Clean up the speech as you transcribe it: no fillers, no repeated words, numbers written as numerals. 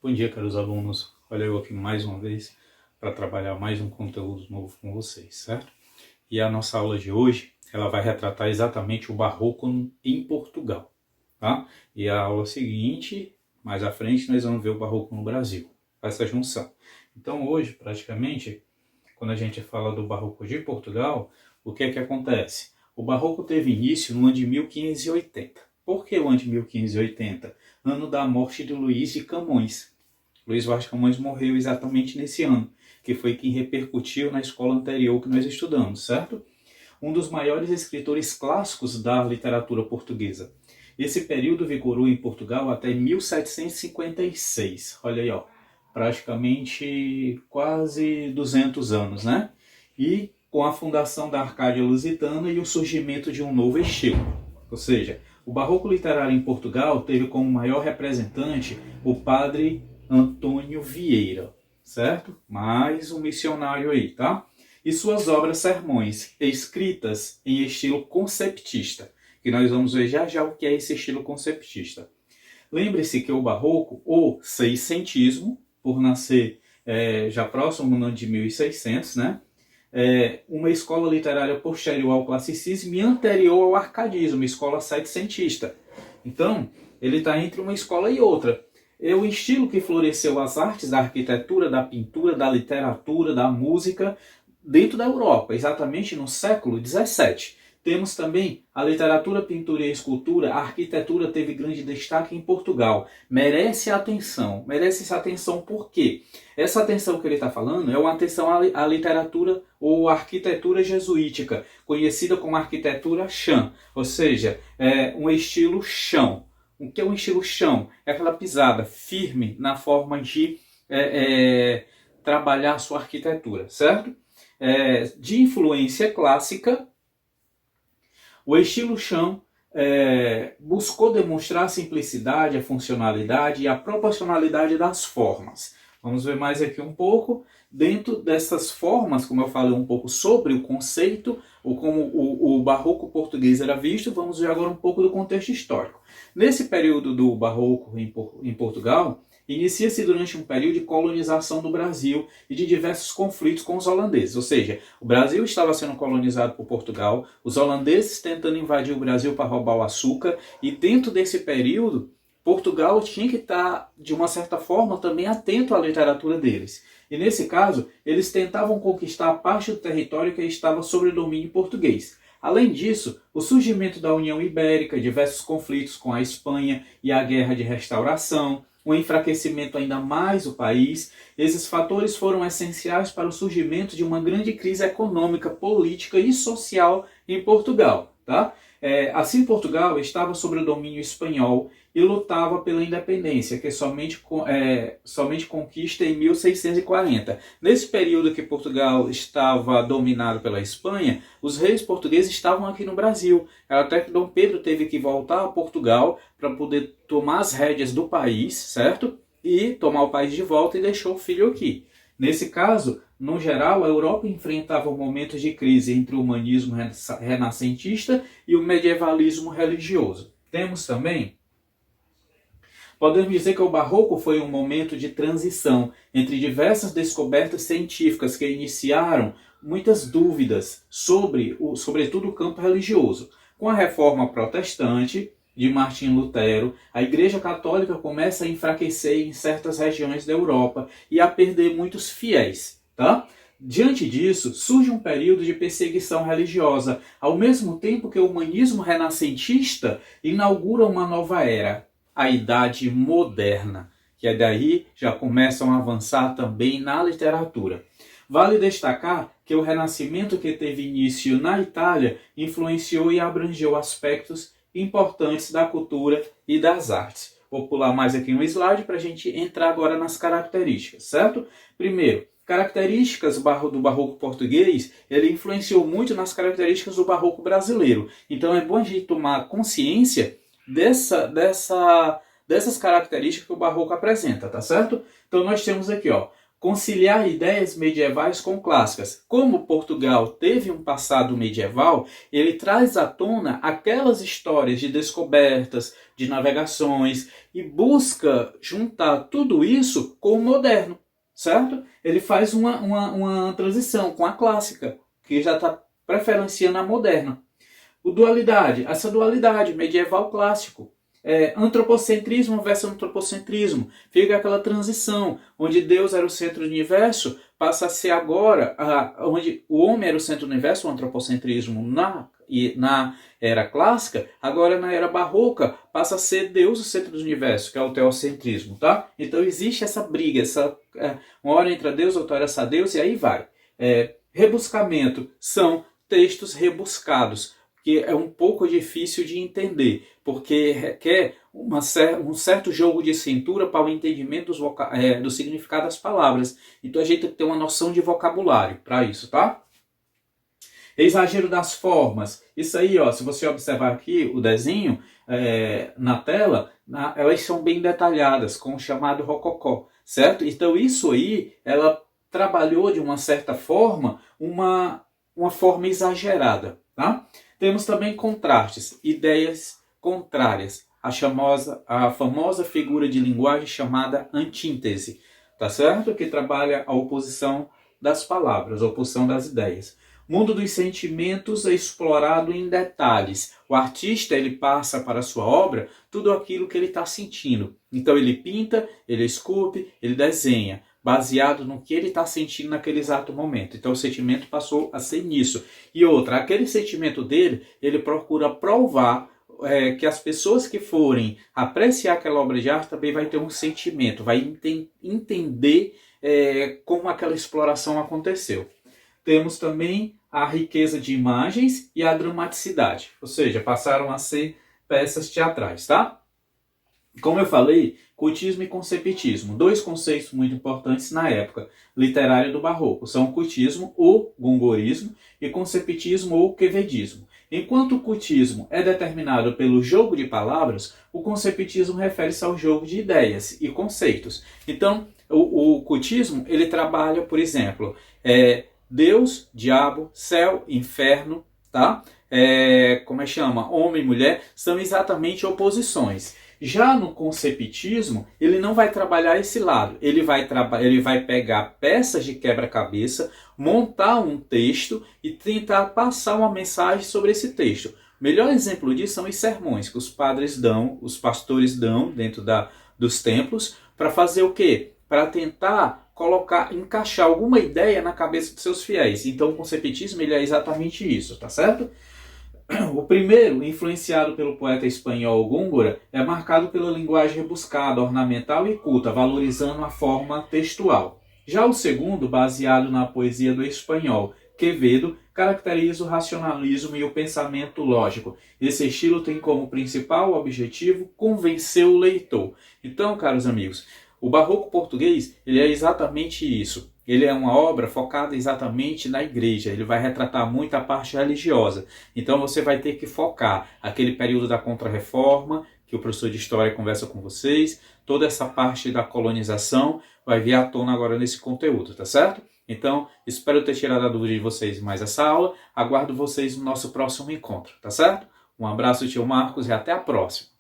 Bom dia, caros alunos. Olha eu aqui mais uma vez para trabalhar mais um conteúdo novo com vocês, certo? E a nossa aula de hoje, ela vai retratar exatamente o Barroco em Portugal, tá? E a aula seguinte, mais à frente, nós vamos ver o Barroco no Brasil, essa junção. Então hoje, praticamente, quando a gente fala do Barroco de Portugal, o que é que acontece? O Barroco teve início no ano de 1580. Por que o ano de 1580? Ano da morte de Luís de Camões. Luís Vaz de Camões morreu exatamente nesse ano, que foi quem repercutiu na escola anterior que nós estudamos, certo? Um dos maiores escritores clássicos da literatura portuguesa. Esse período vigorou em Portugal até 1756. Olha aí, ó, praticamente quase 200 anos, né? E com a fundação da Arcádia Lusitana e o surgimento de um novo estilo. Ou seja, o barroco literário em Portugal teve como maior representante o padre Antônio Vieira, certo? Mais um missionário aí, tá? E suas obras sermões, escritas em estilo conceptista, que nós vamos ver já já o que é esse estilo conceptista. Lembre-se que o barroco, ou seiscentismo, por nascer já próximo no ano de 1600, né? Uma escola literária posterior ao classicismo e anterior ao arcadismo, escola setecentista. Então, ele está entre uma escola e outra. É o estilo que floresceu as artes da arquitetura, da pintura, da literatura, da música dentro da Europa, exatamente no século XVII. Temos também a literatura, pintura e escultura. A arquitetura teve grande destaque em Portugal. Merece atenção. Merece essa atenção por quê? Essa atenção que ele está falando é uma atenção à literatura ou arquitetura jesuítica, conhecida como arquitetura chão, ou seja, um estilo chão. O que é um estilo chão? É aquela pisada firme na forma de trabalhar a sua arquitetura, certo? De influência clássica, o estilo chão buscou demonstrar a simplicidade, a funcionalidade e a proporcionalidade das formas. Vamos ver mais aqui um pouco. Dentro dessas formas, como eu falei um pouco sobre o conceito, ou como o barroco português era visto, vamos ver agora um pouco do contexto histórico. Nesse período do barroco em Portugal, inicia-se durante um período de colonização do Brasil e de diversos conflitos com os holandeses. Ou seja, o Brasil estava sendo colonizado por Portugal, os holandeses tentando invadir o Brasil para roubar o açúcar, e dentro desse período, Portugal tinha que estar, de uma certa forma, também atento à literatura deles. E nesse caso, eles tentavam conquistar a parte do território que estava sob o domínio português. Além disso, o surgimento da União Ibérica, diversos conflitos com a Espanha e a Guerra de Restauração, um enfraquecimento ainda mais do país, esses fatores foram essenciais para o surgimento de uma grande crise econômica, política e social em Portugal. Tá? Assim, Portugal estava sob o domínio espanhol e lutava pela independência, que somente conquista em 1640. Nesse período que Portugal estava dominado pela Espanha, os reis portugueses estavam aqui no Brasil. Até que Dom Pedro teve que voltar a Portugal para poder tomar as rédeas do país, certo? E tomar o país de volta e deixou o filho aqui. Nesse caso, no geral, a Europa enfrentava momentos de crise entre o humanismo renascentista e o medievalismo religioso. Temos também, podemos dizer que o barroco foi um momento de transição entre diversas descobertas científicas que iniciaram muitas dúvidas sobretudo o campo religioso. Com a reforma protestante de Martim Lutero, a Igreja Católica começa a enfraquecer em certas regiões da Europa e a perder muitos fiéis. Tá? Diante disso, surge um período de perseguição religiosa, ao mesmo tempo que o humanismo renascentista inaugura uma nova era, a Idade Moderna, que daí já começam a avançar também na literatura. Vale destacar que o Renascimento, que teve início na Itália, influenciou e abrangeu aspectos importantes da cultura e das artes. Vou pular mais aqui um slide para a gente entrar agora nas características, certo? Primeiro, características do barroco português, ele influenciou muito nas características do barroco brasileiro. Então é bom a gente tomar consciência dessas características que o barroco apresenta, tá certo? Então nós temos aqui, ó, conciliar ideias medievais com clássicas. Como Portugal teve um passado medieval, ele traz à tona aquelas histórias de descobertas, de navegações e busca juntar tudo isso com o moderno, certo? Ele faz uma transição com a clássica, que já está preferenciando a moderna. Essa dualidade medieval clássico. Antropocentrismo versus antropocentrismo. Fica aquela transição, onde Deus era o centro do universo, passa a ser agora, onde o homem era o centro do universo, o antropocentrismo na era clássica, agora na era barroca, passa a ser Deus o centro do universo, que é o teocentrismo, tá? Então existe essa briga, uma hora entra Deus, outra hora essa Deus, e aí vai. Rebuscamento são textos rebuscados, que é um pouco difícil de entender, porque requer um certo jogo de cintura para o entendimento do significado das palavras. Então a gente tem que ter uma noção de vocabulário para isso, tá? Exagero das formas. Isso aí, ó, se você observar aqui o desenho na tela, elas são bem detalhadas, com o chamado rococó, certo? Então isso aí, ela trabalhou de uma certa forma, uma forma exagerada, tá? Temos também contrastes, ideias contrárias, a famosa figura de linguagem chamada antíntese, tá certo? Que trabalha a oposição das palavras, a oposição das ideias. Mundo dos sentimentos é explorado em detalhes. O artista, ele passa para a sua obra tudo aquilo que ele está sentindo. Então ele pinta, ele esculpe, ele desenha, baseado no que ele está sentindo naquele exato momento. Então o sentimento passou a ser nisso. E outra, aquele sentimento dele, ele procura provar que as pessoas que forem apreciar aquela obra de arte também vai ter um sentimento, vai entender como aquela exploração aconteceu. Temos também a riqueza de imagens e a dramaticidade, ou seja, passaram a ser peças teatrais, tá? Como eu falei, cultismo e conceptismo, dois conceitos muito importantes na época literária do Barroco, são o cultismo ou gongorismo e conceptismo ou quevedismo. Enquanto o cultismo é determinado pelo jogo de palavras, o conceptismo refere-se ao jogo de ideias e conceitos. Então, o cultismo, ele trabalha, por exemplo, Deus, diabo, céu, inferno, tá? Homem e mulher, são exatamente oposições. Já no conceptismo, ele não vai trabalhar esse lado. Ele vai pegar peças de quebra-cabeça, montar um texto e tentar passar uma mensagem sobre esse texto. O melhor exemplo disso são os sermões que os pastores dão dentro dos templos, para fazer o quê? Para tentar encaixar alguma ideia na cabeça dos seus fiéis. Então o conceptismo, ele é exatamente isso, tá certo? O primeiro, influenciado pelo poeta espanhol Góngora, é marcado pela linguagem rebuscada, ornamental e culta, valorizando a forma textual. Já o segundo, baseado na poesia do espanhol Quevedo, caracteriza o racionalismo e o pensamento lógico. Esse estilo tem como principal objetivo convencer o leitor. Então, caros amigos, o barroco português, ele é exatamente isso. Ele é uma obra focada exatamente na igreja, ele vai retratar muito a parte religiosa. Então você vai ter que focar aquele período da Contra-Reforma, que o professor de História conversa com vocês, toda essa parte da colonização vai vir à tona agora nesse conteúdo, tá certo? Então, espero ter tirado a dúvida de vocês mais essa aula, aguardo vocês no nosso próximo encontro, tá certo? Um abraço, tio Marcos, e até a próxima!